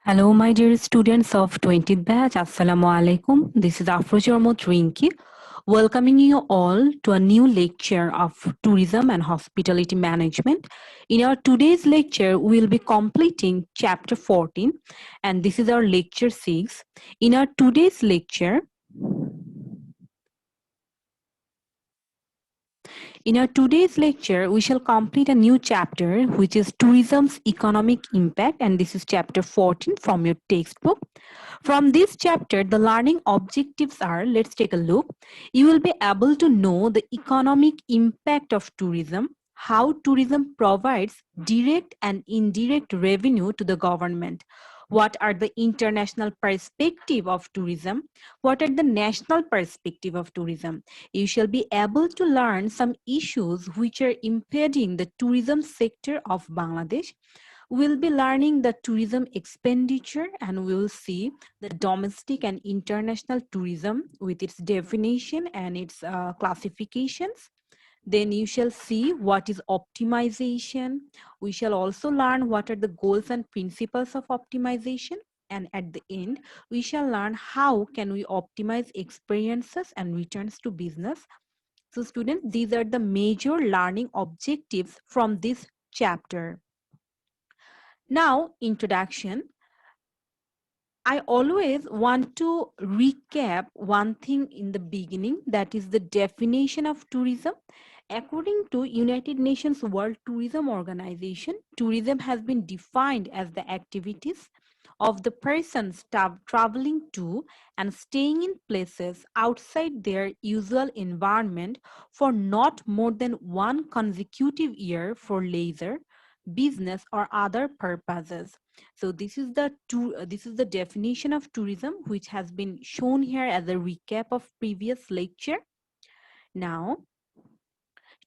Hello, my dear students of 20th batch. Assalamu alaikum. This is Afrojormot Rinki, welcoming you all to a new lecture of tourism and hospitality management. In our today's lecture, we will be completing chapter 14, and this is our lecture 6. In our today's lecture, we shall complete a new chapter, which is tourism's economic impact, and this is chapter 14 from your textbook. From this chapter, the learning objectives are, let's take a look. You will be able to know the economic impact of tourism, how tourism provides direct and indirect revenue to the government, what are the international perspective of tourism, what are the national perspective of tourism. You shall be able to learn some issues which are impeding the tourism sector of Bangladesh. We'll be learning the tourism expenditure, and we'll see the domestic and international tourism with its definition and its classifications. Then you shall see what is optimization. We shall also learn what are the goals and principles of optimization. And at the end, we shall learn how can we optimize experiences and returns to business. So students, these are the major learning objectives from this chapter. Now, introduction. I always want to recap one thing in the beginning, that is the definition of tourism. According to United Nations World Tourism Organization, tourism has been defined as the activities of the persons traveling to and staying in places outside their usual environment for not more than one consecutive year for leisure, business, or other purposes. So this is the definition of tourism, which has been shown here as a recap of previous lecture. Now,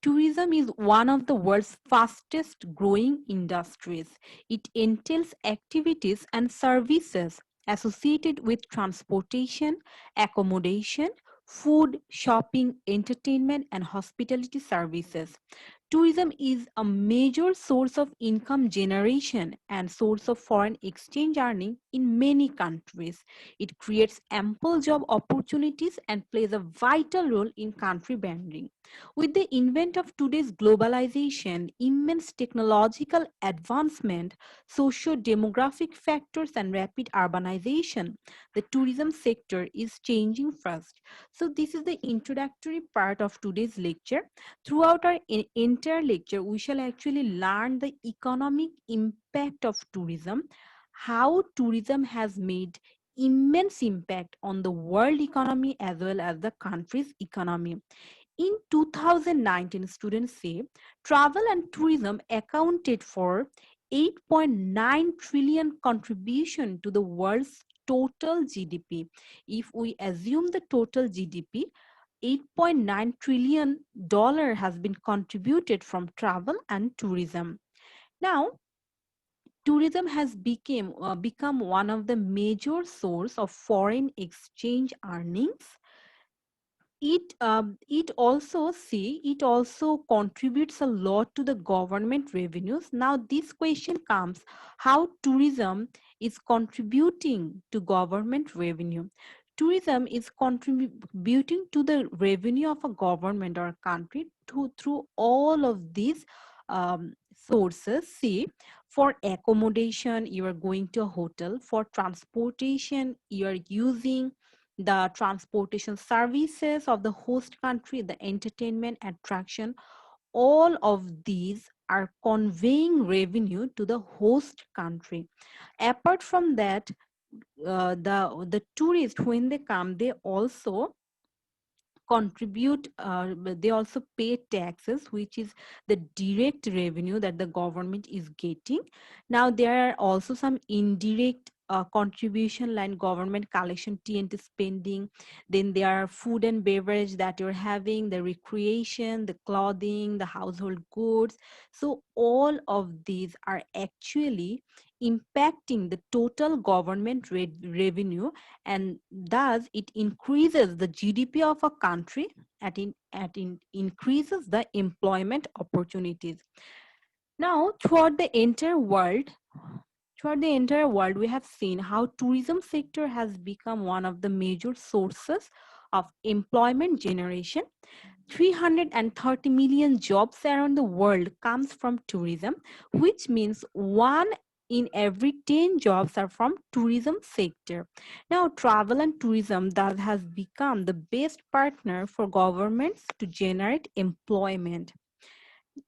tourism is one of the world's fastest growing industries. It entails activities and services associated with transportation, accommodation, food, shopping, entertainment, and hospitality services. Tourism is a major source of income generation and source of foreign exchange earning in many countries. It creates ample job opportunities and plays a vital role in country branding. With the invent of today's globalization, immense technological advancement, socio-demographic factors, and rapid urbanization, the tourism sector is changing fast. So this is the introductory part of today's lecture. Throughout our entire lecture, we shall actually learn the economic impact of tourism, how tourism has made immense impact on the world economy as well as the country's economy. In 2019, students say travel and tourism accounted for 8.9 trillion contribution to the world's total GDP. If we assume the total GDP, $8.9 trillion has been contributed from travel and tourism. Now, tourism has become one of the major source of foreign exchange earnings. It also contributes a lot to the government revenues. Now this question comes, how tourism is contributing to government revenue. Tourism is contributing to the revenue of a government or a country through all of these sources. See, for accommodation, you are going to a hotel. For transportation, you are using the transportation services of the host country, the entertainment, attraction. All of these are conveying revenue to the host country. Apart from that, the tourists, when they come, they also contribute, they also pay taxes, which is the direct revenue that the government is getting. Now there are also some indirect contribution line, government collection, TNT spending. Then there are food and beverage that you're having, the recreation, the clothing, the household goods. So all of these are actually impacting the total government revenue, and thus it increases the GDP of a country and increases the employment opportunities. Now, throughout the entire world, throughout the entire world, we have seen how tourism sector has become one of the major sources of employment generation. 330 million jobs around the world comes from tourism, which means one in every 10 jobs are from tourism sector. Now, travel and tourism thus has become the best partner for governments to generate employment.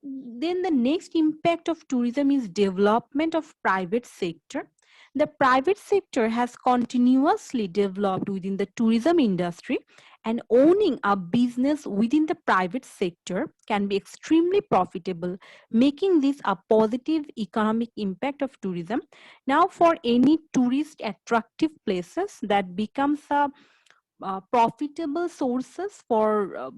Then the next impact of tourism is development of private sector. The private sector has continuously developed within the tourism industry, and owning a business within the private sector can be extremely profitable, making this a positive economic impact of tourism. Now, for any tourist attractive places, that becomes a profitable sources for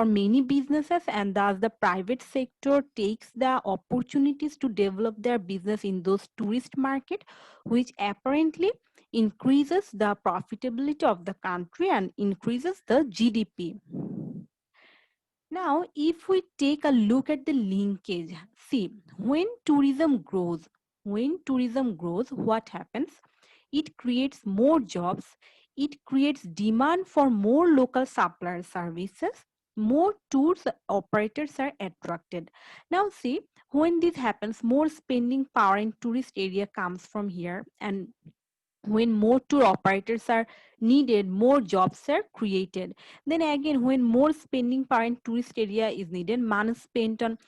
many businesses, and thus the private sector takes the opportunities to develop their business in those tourist market, which apparently increases the profitability of the country and increases the GDP. Now, if we take a look at the linkage, see, when tourism grows, what happens? It creates more jobs, it creates demand for more local supplier services, more tours operators are attracted. Now, see, when this happens, more spending power in tourist area comes from here, and when more tour operators are needed, more jobs are created. Then again, when more spending power in tourist area is needed, money spent on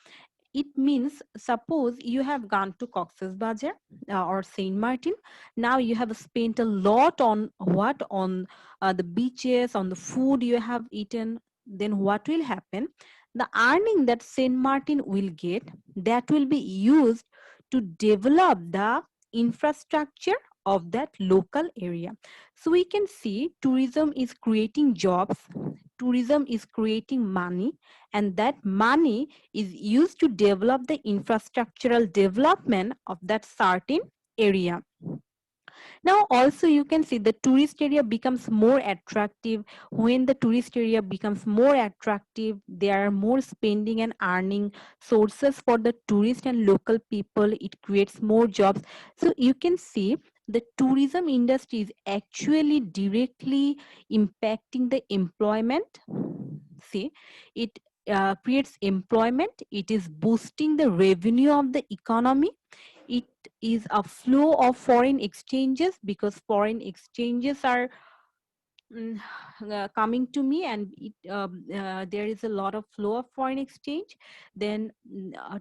it, means suppose you have gone to Cox's Bazar or Saint Martin. Now you have spent a lot on what, on the beaches, on the food you have eaten. Then what will happen? The earning that Saint Martin will get, that will be used to develop the infrastructure of that local area. So we can see tourism is creating jobs, tourism is creating money, and that money is used to develop the infrastructural development of that certain area. Now also you can see the tourist area becomes more attractive. When the tourist area becomes more attractive, there are more spending and earning sources for the tourist and local people. It creates more jobs. So you can see the tourism industry is actually directly impacting the employment. See, it creates employment, it is boosting the revenue of the economy, it is a flow of foreign exchanges, because foreign exchanges are mm, coming to me, and there is a lot of flow of foreign exchange. Then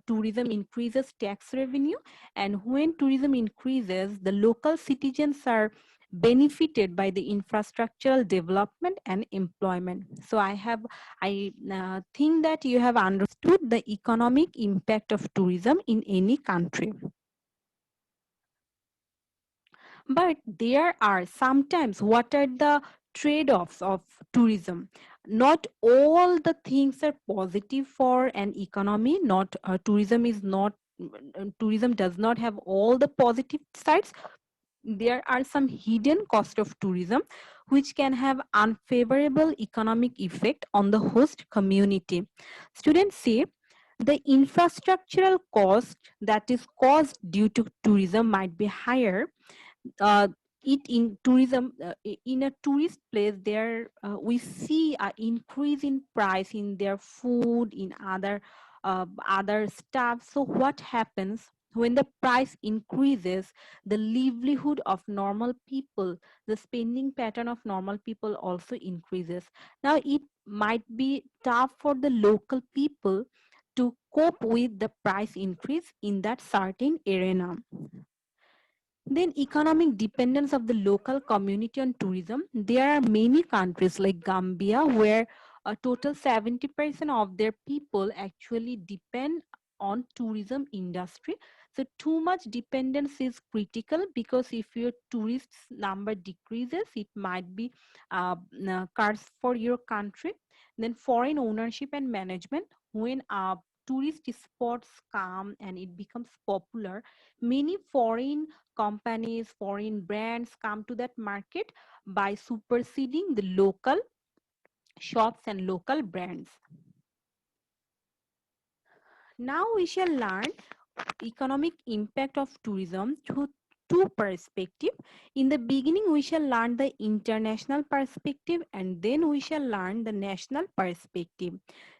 tourism increases tax revenue, and when tourism increases, the local citizens are benefited by the infrastructural development and employment. So I think that you have understood the economic impact of tourism in any country. But there are sometimes, what are the trade-offs of tourism? Not all the things are positive for an economy. Not tourism is not tourism does not have all the positive sides. There are some hidden cost of tourism which can have unfavorable economic effect on the host community. Students say the infrastructural cost that is caused due to tourism might be higher. uh, it in tourism, in a tourist place, there we see an increase in price in their food, in other stuff. So what happens when the price increases? The livelihood of normal people, the spending pattern of normal people also increases. Now it might be tough for the local people to cope with the price increase in that certain arena. Then economic dependence of the local community on tourism. There are many countries like Gambia where a total 70% of their people actually depend on tourism industry. So too much dependence is critical, because if your tourists number decreases, it might be curse for your country. Then foreign ownership and management. When tourist spots come and it becomes popular, many foreign companies, foreign brands come to that market by superseding the local shops and local brands. Now we shall learn economic impact of tourism to two perspectives. In the beginning, we shall learn the international perspective and then we shall learn the national perspective.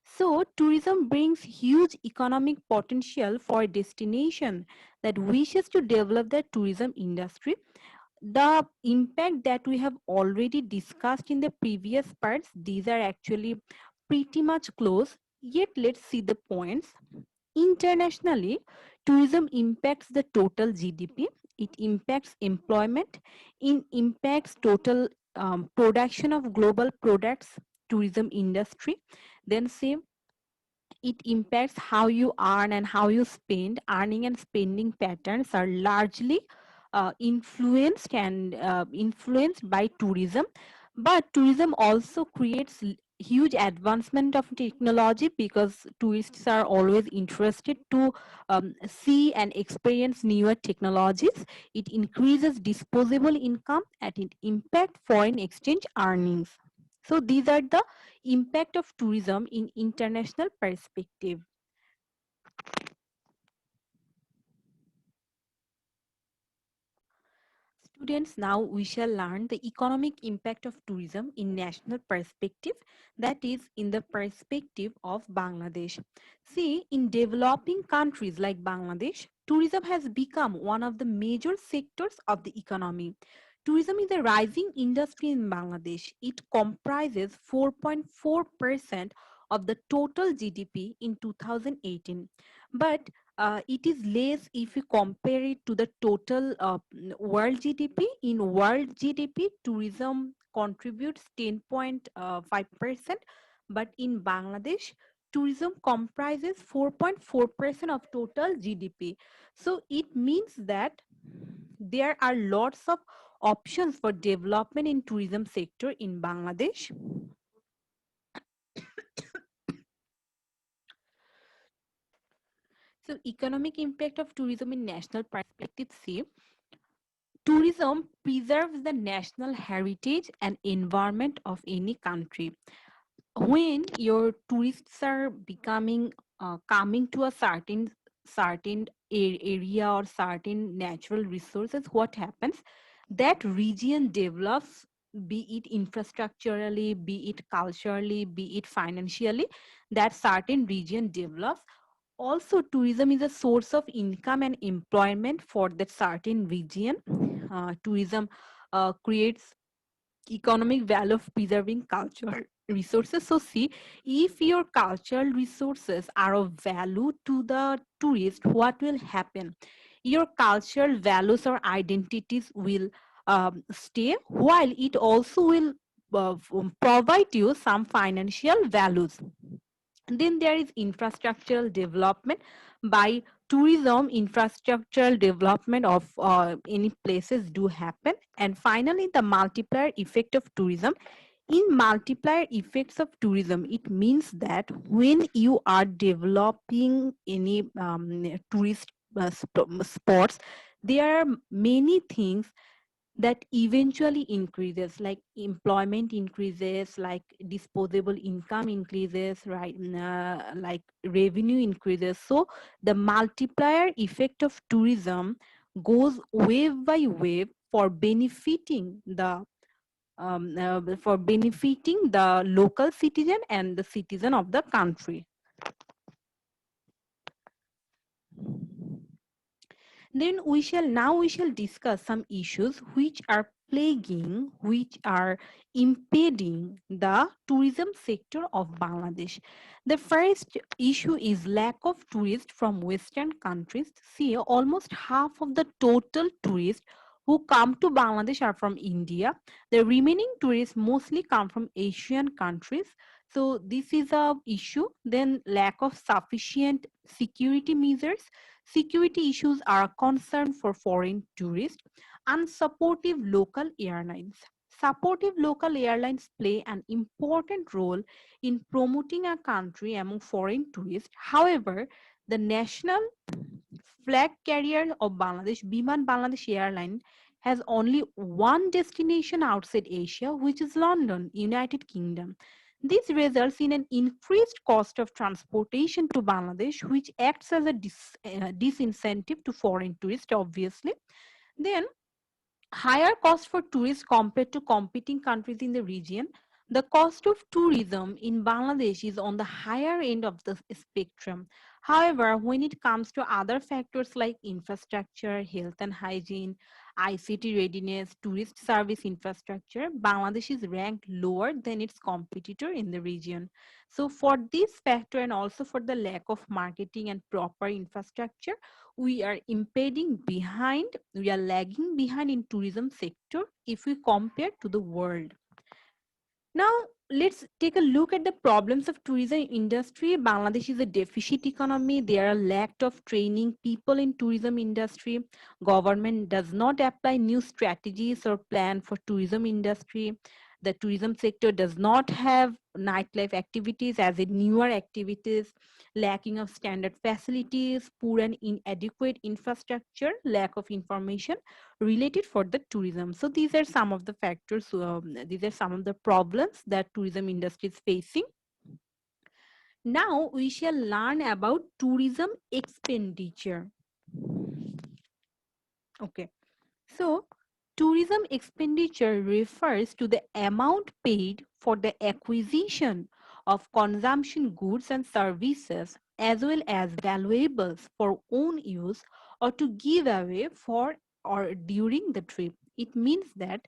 So, tourism brings huge economic potential for a destination that wishes to develop the tourism industry. The impact that we have already discussed in the previous parts, these are actually pretty much close. Yet, let's see the points. Internationally, tourism impacts the total GDP, it impacts employment, it impacts total production of global products, tourism industry. Then say it impacts how you earn and how you spend. Earning and spending patterns are largely influenced by tourism, but tourism also creates huge advancement of technology because tourists are always interested to see and experience newer technologies. It increases disposable income and it impact foreign exchange earnings. So these are the impact of tourism in international perspective. Students, now we shall learn the economic impact of tourism in national perspective, that is in the perspective of Bangladesh. See, in developing countries like Bangladesh, tourism has become one of the major sectors of the economy. Tourism is a rising industry in Bangladesh. It comprises 4.4% of the total GDP in 2018. But it is less if you compare it to the total world GDP. In world GDP, tourism contributes 10.5%, but in Bangladesh, tourism comprises 4.4% of total GDP. So it means that there are lots of options for development in tourism sector in Bangladesh. So economic impact of tourism in national perspective, see, tourism preserves the national heritage and environment of any country. When your tourists are becoming coming to a certain area or certain natural resources, what happens? That region develops, be it infrastructurally, be it culturally, be it financially. That certain region develops. Also, tourism is a source of income and employment for that certain region. Tourism creates economic value of preserving cultural resources. So see, if your cultural resources are of value to the tourist, what will happen? Your cultural values or identities will stay, while it also will provide you some financial values. Then there is infrastructural development. By tourism, infrastructural development of any places do happen. And finally, the multiplier effect of tourism. In multiplier effects of tourism, it means that when you are developing any tourist spots, there are many things that eventually increases, like employment increases, like disposable income increases, right? Like revenue increases. So the multiplier effect of tourism goes wave by wave for benefiting the local citizen and the citizen of the country. Then we shall discuss some issues which are plaguing, which are impeding the tourism sector of Bangladesh. The first issue is lack of tourists from Western countries. See, almost half of the total tourists who come to Bangladesh are from India. The remaining tourists mostly come from Asian countries. So this is a issue. Then lack of sufficient security measures. Security issues are a concern for foreign tourists. Unsupportive local airlines. Supportive local airlines play an important role in promoting a country among foreign tourists. However, the national flag carrier of Bangladesh, Biman Bangladesh Airline, has only one destination outside Asia, which is London, United Kingdom. This results in an increased cost of transportation to Bangladesh, which acts as a disincentive to foreign tourists, obviously. Then higher cost for tourists compared to competing countries in the region. The cost of tourism in Bangladesh is on the higher end of the spectrum. However, when it comes to other factors like infrastructure, health and hygiene, ICT readiness, tourist service infrastructure, Bangladesh is ranked lower than its competitor in the region. So for this factor and also for the lack of marketing and proper infrastructure, we are lagging behind in tourism sector if we compare to the world. Now, let's take a look at the problems of tourism industry. Bangladesh is a deficit economy. There are lack of training people in tourism industry. Government does not apply new strategies or plan for tourism industry. The tourism sector does not have nightlife activities as in newer activities, lacking of standard facilities, poor and inadequate infrastructure, lack of information related for the tourism. So these are some of the factors, these are some of the problems that tourism industry is facing. Now we shall learn about tourism expenditure. Okay, so tourism expenditure refers to the amount paid for the acquisition of consumption goods and services as well as valuables for own use or to give away for or during the trip. It means that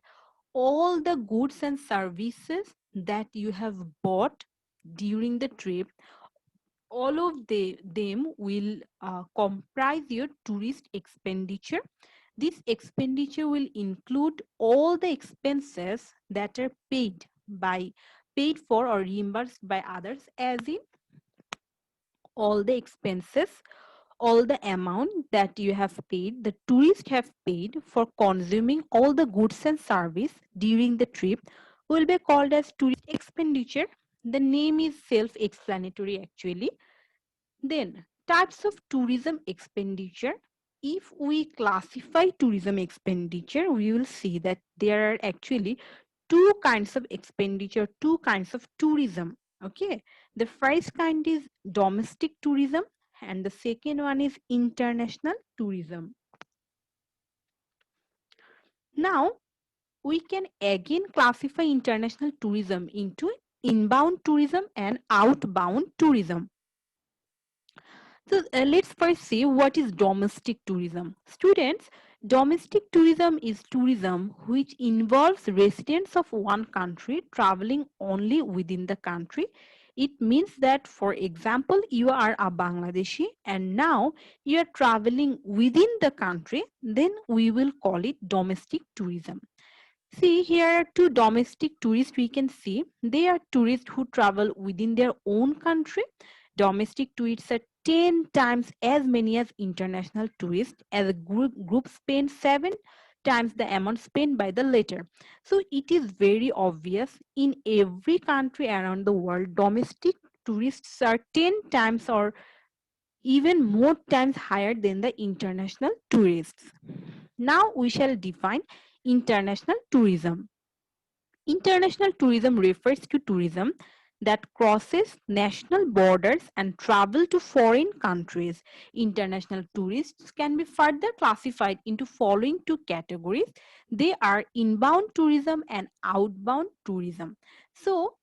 all the goods and services that you have bought during the trip, all of them will comprise your tourist expenditure. This expenditure will include all the expenses that are paid for or reimbursed by others, as in all the expenses, all the amount that you have paid, the tourist have paid for consuming all the goods and service during the trip will be called as tourist expenditure. The name is self-explanatory actually. Then types of tourism expenditure. If we classify tourism expenditure, we will see that there are actually two kinds of expenditure, two kinds of tourism. Okay, the first kind is domestic tourism and the second one is international tourism. Now we can again classify international tourism into inbound tourism and outbound tourism. So let's first see what is domestic tourism. Students, domestic tourism is tourism which involves residents of one country traveling only within the country. It means that, for example, you are a Bangladeshi and now you are traveling within the country, then we will call it domestic tourism. See, here are two domestic tourists we can see. They are tourists who travel within their own country. Domestic tourists are 10 times as many as international tourists. As a group spend 7 times the amount spent by the latter. So it is very obvious in every country around the world, domestic tourists are 10 times or even more times higher than the international tourists. Now we shall define international tourism. International tourism refers to tourism that crosses national borders and travel to foreign countries. International tourists can be further classified into following two categories. They are inbound tourism and outbound tourism. So,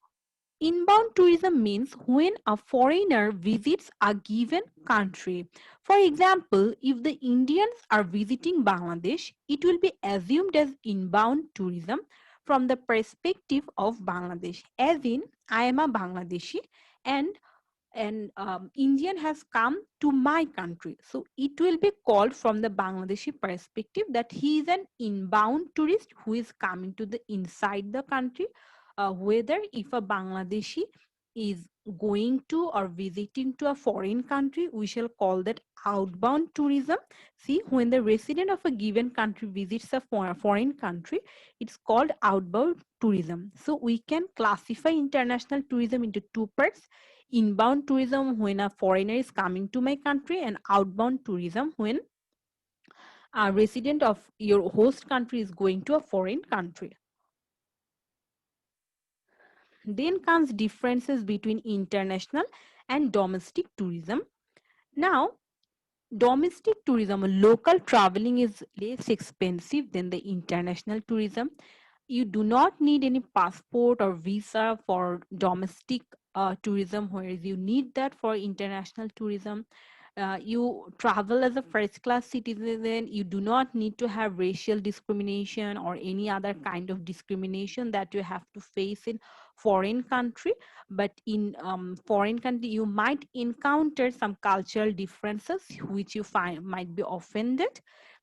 inbound tourism means when a foreigner visits a given country. For example, if the Indians are visiting Bangladesh, it will be assumed as inbound tourism from the perspective of Bangladesh. As in, I am a Bangladeshi and an Indian has come to my country. So it will be called from the Bangladeshi perspective that he is an inbound tourist who is coming to the inside the country. Whether if a Bangladeshi is going to or visiting to a foreign country, we shall call that outbound tourism. See, when the resident of a given country visits a foreign country, it's called outbound tourism. So we can classify international tourism into two parts: inbound tourism when a foreigner is coming to my country, and outbound tourism when a resident of your host country is going to a foreign country. Then comes differences between international and domestic tourism. Now, Domestic tourism or local traveling is less expensive than the international tourism. You do not need any passport or visa for domestic tourism, whereas you need that for international tourism. You travel as a first class citizen, you do not need to have racial discrimination or any other kind of discrimination that you have to face in foreign country. But in foreign country you might encounter some cultural differences which you find might be offended,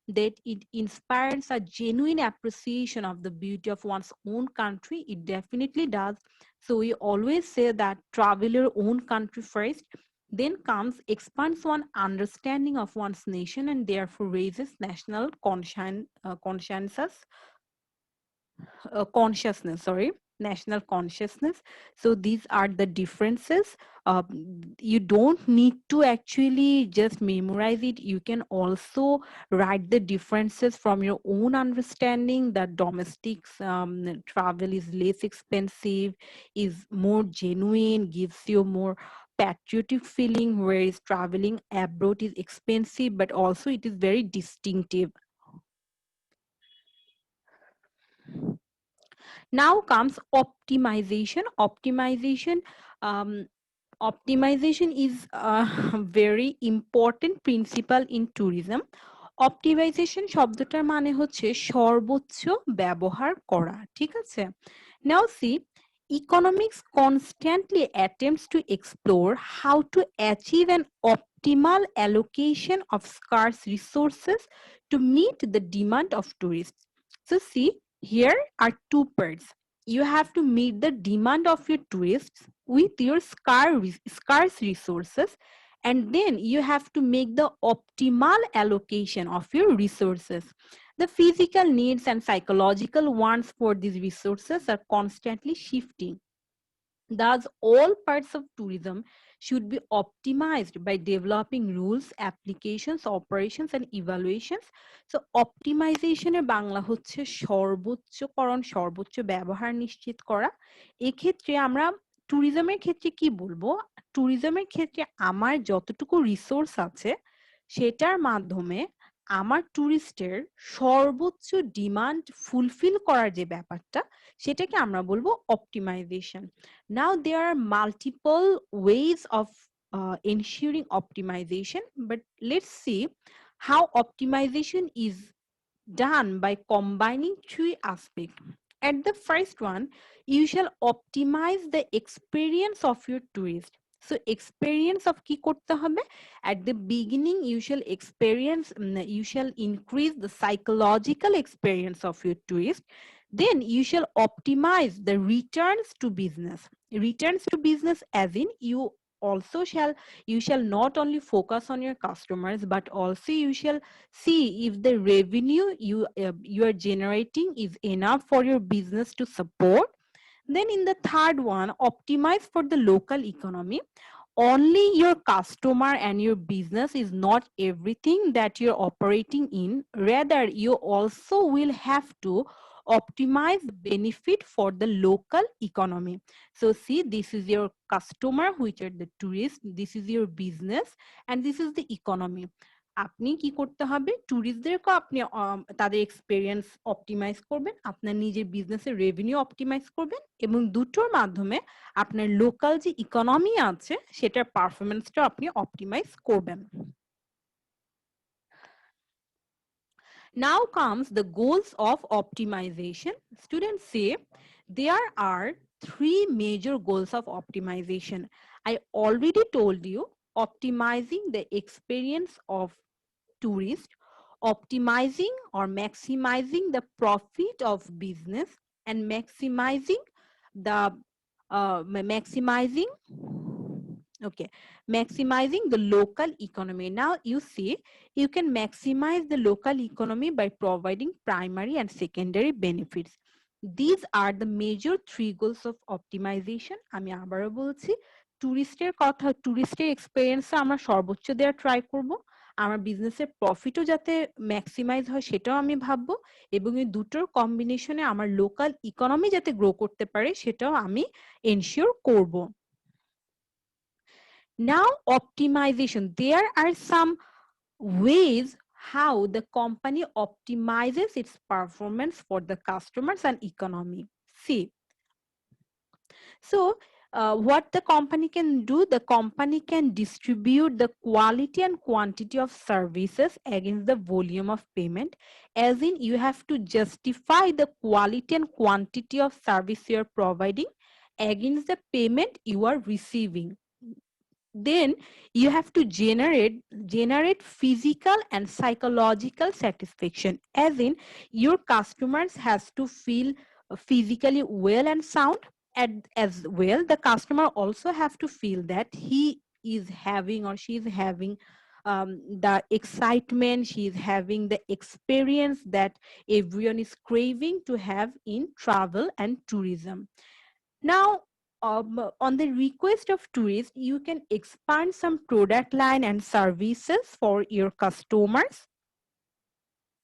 that it inspires a genuine appreciation of the beauty of one's own country. It definitely does. So we always say that travel your own country first, then comes expands one understanding of one's nation and therefore raises national consciousness, sorry, national consciousness. So these are the differences. You don't need to actually just memorize it, you can also write the differences from your own understanding, that domestic travel is less expensive, is more genuine, gives you more patriotic feeling, whereas traveling abroad is expensive but also it is very distinctive. Now comes optimization. Um, Optimization is a very important principle in tourism. Optimisation শব্দটার মানে হচ্ছে সর্বোচ্চ ব্যবহার করা, ঠিক আছে? Now see, economics constantly attempts to explore how to achieve an optimal allocation of scarce resources to meet the demand of tourists. So see, here are two parts. You have to meet the demand of your tourists with your scarce resources, and then you have to make the optimal allocation of your resources. The physical needs and psychological wants for these resources are constantly shifting. Thus, all parts of tourism should be optimized by developing rules, applications, operations, and evaluations. So, optimization এর বাংলা হচ্ছে সর্বোচ্চকরণ, সর্বোচ্চ ব্যবহার নিশ্চিত করা। এক্ষেত্রে আমরা ট্যুরিজমের ক্ষেত্রে কি বলবো? ট্যুরিজমের ক্ষেত্রে আমার যতটুকু রিসোর্স আছে সেটার মাধ্যমে আমার ট্যুরিস্টের সর্বোচ্চ ডিমান্ড ফুলফিল করার যে ব্যাপারটা সেটাকে আমরা বলবো optimisation. Now there are multiple ways of ensuring optimization, but let's see how optimization is done by combining three aspects. At the first one, you shall optimize the experience of your tourist. So experience of কি করতে হবে? At the beginning, you shall increase the psychological experience of your tourist. Then you shall optimize the returns to business. Returns to business as in you shall not only focus on your customers, but also you shall see if the revenue you are generating is enough for your business to support. Then in the third one, optimize for the local economy. Only your customer and your business is not everything that you're operating in. Rather, you also will have to optimize benefit for the local economy. So see, this is your customer, which are the tourists, this is your business, and this is the economy. আপনি কি করতে হবে? ট্যুরিস্টদেরকে আপনি তাদের experience optimise করবেন, আপনার নিজের বিজনেসের রেভিনিউ অপটিমাইজ করবেন, এবং দুটোর মাধ্যমে আপনার লোকাল যে ইকোনমি আছে সেটার পারফরমেন্সটা আপনি অপটিমাইজ করবেন। Now comes the goals of optimization. Students say there are three major goals of optimization. I already told you, optimizing the experience of tourists, optimizing or maximizing the profit of business, and maximizing the maximizing the local economy. Now you see, you can maximize the local economy by providing primary and secondary benefits. These are the major three goals of optimization. আমি আবারও বলছি, টুরিস্টের experience আমরা সর্বোচ্চ দেওয়ার try করব, আমার বিজনেসের প্রফিটও যাতে ম্যাক্সিমাইজ হয় সেটাও আমি ভাববো, এবং এই দুটোর কম্বিনেশনে আমার লোকাল ইকোনমি যাতে গ্রো করতে পারে সেটাও আমি এনশিওর করব। Now optimization, there are some ways how the company optimizes its performance for the customers and economy. See, so what the company can do, the company can distribute the quality and quantity of services against the volume of payment, as in you have to justify the quality and quantity of service you are providing against the payment you are receiving. Then you have to generate physical and psychological satisfaction, as in your customers has to feel physically well and sound, and as well the customer also have to feel that he is having or she is having the excitement, she is having the experience that everyone is craving to have in travel and tourism. Now, on the request of tourists, you can expand some product line and services for your customers.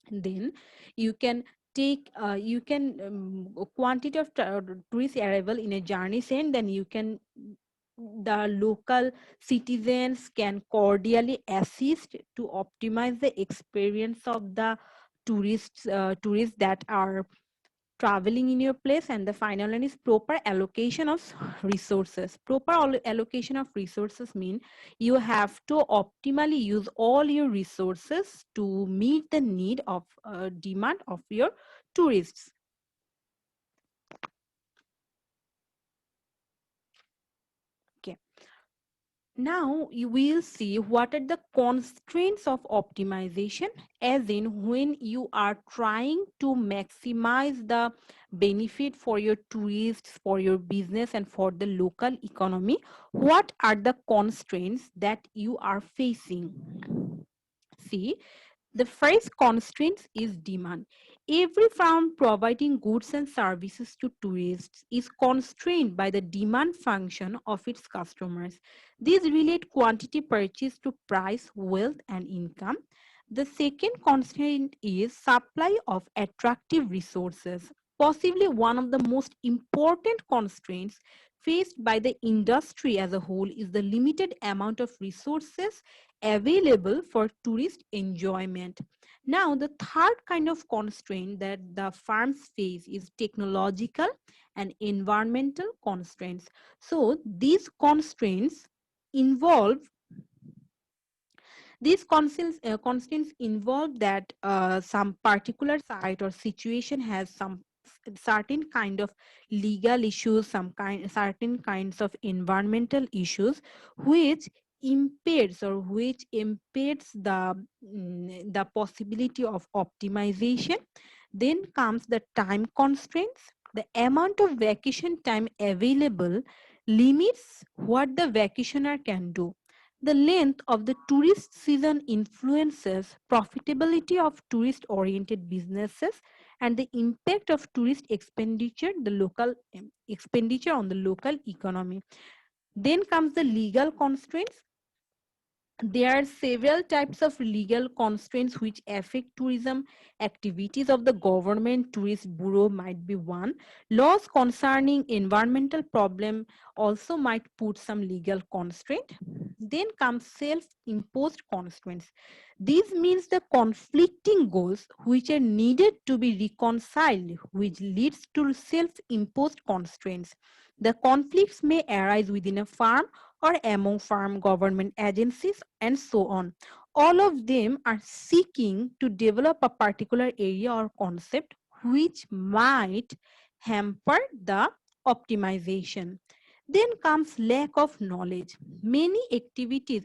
And then you can take you can quantity of tourist arrival in a journey saying, then you can the local citizens can cordially assist to optimize the experience of the tourists that are traveling in your place. And the final one is proper allocation of resources. Proper allocation of resources mean you have to optimally use all your resources to meet the need of demand of your tourists. Okay, now you will see what are the constraints of optimization, as in when you are trying to maximize the benefit for your tourists, for your business, and for the local economy, what are the constraints that you are facing. See, the first constraint is demand. Every firm providing goods and services to tourists is constrained by the demand function of its customers. These relate quantity purchased to price, wealth, and income. The second constraint is supply of attractive resources. Possibly one of the most important constraints faced by the industry as a whole is the limited amount of resources available for tourist enjoyment. Now, the third kind of constraint that the farms face is technological and environmental constraints. So, these constraints involve these constraints involve that some particular site or situation has some certain kind of legal issues, certain kinds of environmental issues, which impairs the possibility of optimization. Then comes the time constraints. The amount of vacation time available limits what the vacationer can do. The length of the tourist season influences profitability of tourist-oriented businesses, and the impact of tourist expenditure, the local expenditure on the local economy. Then comes the legal constraints. There are several types of legal constraints which affect tourism activities of the government. Tourist bureau might be one. Laws concerning environmental problem also might put some legal constraint. Then comes self-imposed constraints. This means the conflicting goals which are needed to be reconciled, which leads to self-imposed constraints. The conflicts may arise within a firm or among farm government agencies and so on. All of them are seeking to develop a particular area or concept which might hamper the optimization. Then comes lack of knowledge. Many activities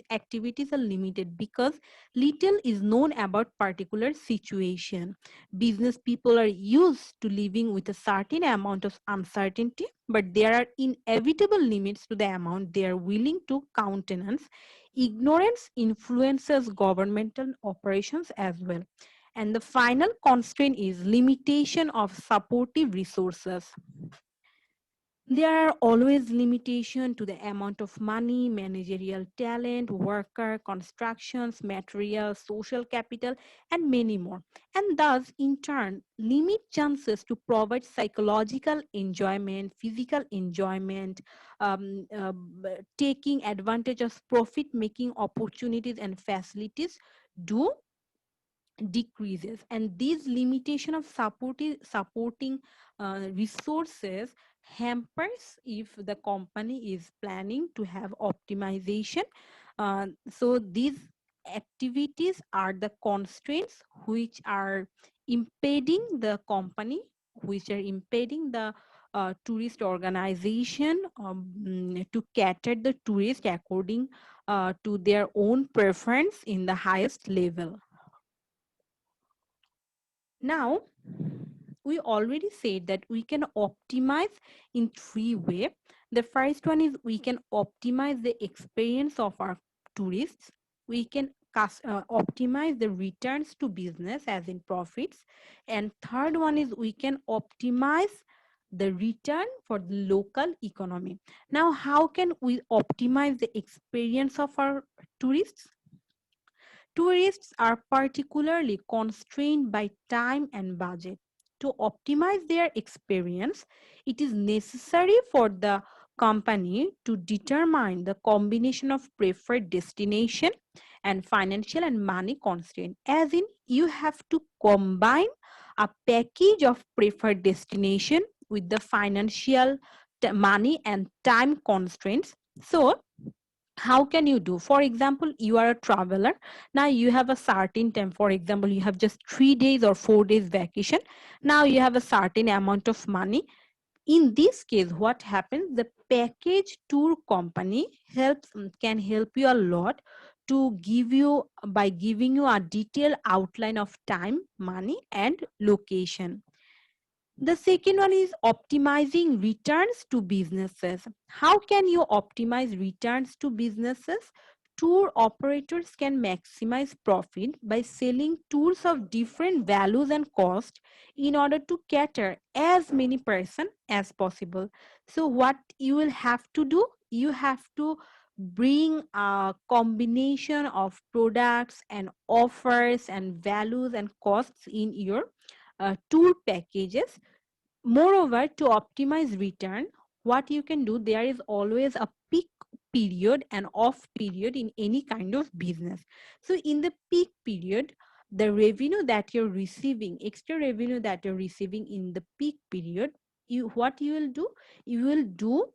are limited because little is known about particular situation. Business people are used to living with a certain amount of uncertainty, but there are inevitable limits to the amount they are willing to countenance. Ignorance influences governmental operations as well. And the final constraint is limitation of supportive resources. There are always limitations to the amount of money, managerial talent, worker, constructions, materials, social capital, and many more. And thus, in turn, limit chances to provide psychological enjoyment, physical enjoyment, taking advantage of profit-making opportunities and facilities do decreases, and this limitation of supporting resources hampers if the company is planning to have optimization. So these activities are the constraints which are impeding the company, which are impeding the tourist organization to cater the tourist according to their own preference in the highest level. Now, we already said that we can optimize in three ways. The first one is we can optimize the experience of our tourists. We can optimize the returns to business as in profits. And third one is we can optimize the return for the local economy. Now, how can we optimize the experience of our tourists? Tourists are particularly constrained by time and budget. To optimize their experience, it is necessary for the company to determine the combination of preferred destination and financial and money constraint. As in, you have to combine a package of preferred destination with the financial, money and time constraints. So how can you do? For example, you are a traveler. Now you have a certain time. For example, you have just 3 days or 4 days vacation. Now you have a certain amount of money. In this case, what happens? The package tour company can help you a lot to give you by giving you a detailed outline of time, money, and location. The second one is optimizing returns to businesses. How can you optimize returns to businesses? Tour operators can maximize profit by selling tours of different values and cost in order to cater as many person as possible. So what you will have to do, you have to bring a combination of products and offers and values and costs in your tour packages. Moreover, to optimize return, what you can do, there is always a peak period and off period in any kind of business. So in the peak period, the revenue that you're receiving, extra revenue that you're receiving in the peak period, what you will do, you will do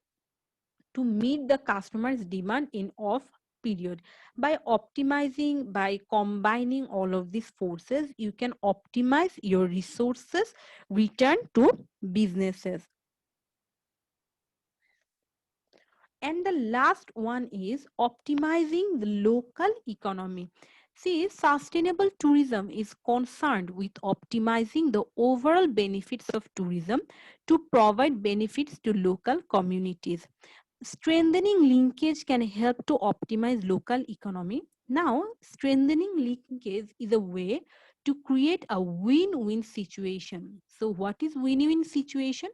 to meet the customer's demand in off period. By optimizing, by combining all of these forces, you can optimize your resources return to businesses. And the last one is optimizing the local economy. See, sustainable tourism is concerned with optimizing the overall benefits of tourism to provide benefits to local communities. Strengthening linkage can help to optimize local economy. Now, strengthening linkage is a way to create a win-win situation. So what is win-win situation?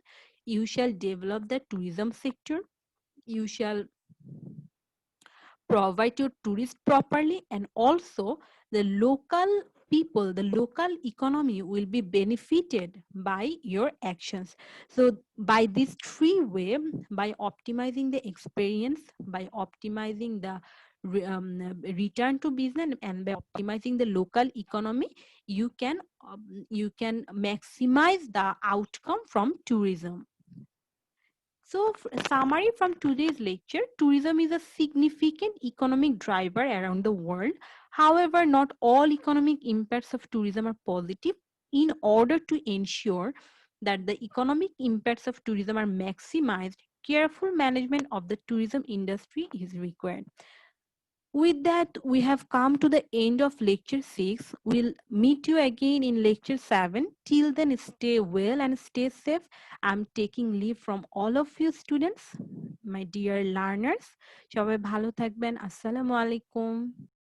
You shall develop the tourism sector, you shall provide your tourists properly, and also the local people, the local economy will be benefited by your actions. So by these three ways, by optimizing the experience, by optimizing the return to business, and by optimizing the local economy, you can maximize the outcome from tourism. So, summary from today's lecture, tourism is a significant economic driver around the world. However, not all economic impacts of tourism are positive. In order to ensure that the economic impacts of tourism are maximized, careful management of the tourism industry is required. With that, we have come to the end of lecture 6. We'll meet you again in lecture 7. Till then, stay well and stay safe. I'm taking leave from all of you students, my dear learners. সবাই ভালো থাকবেন। আসসালামু আলাইকুম।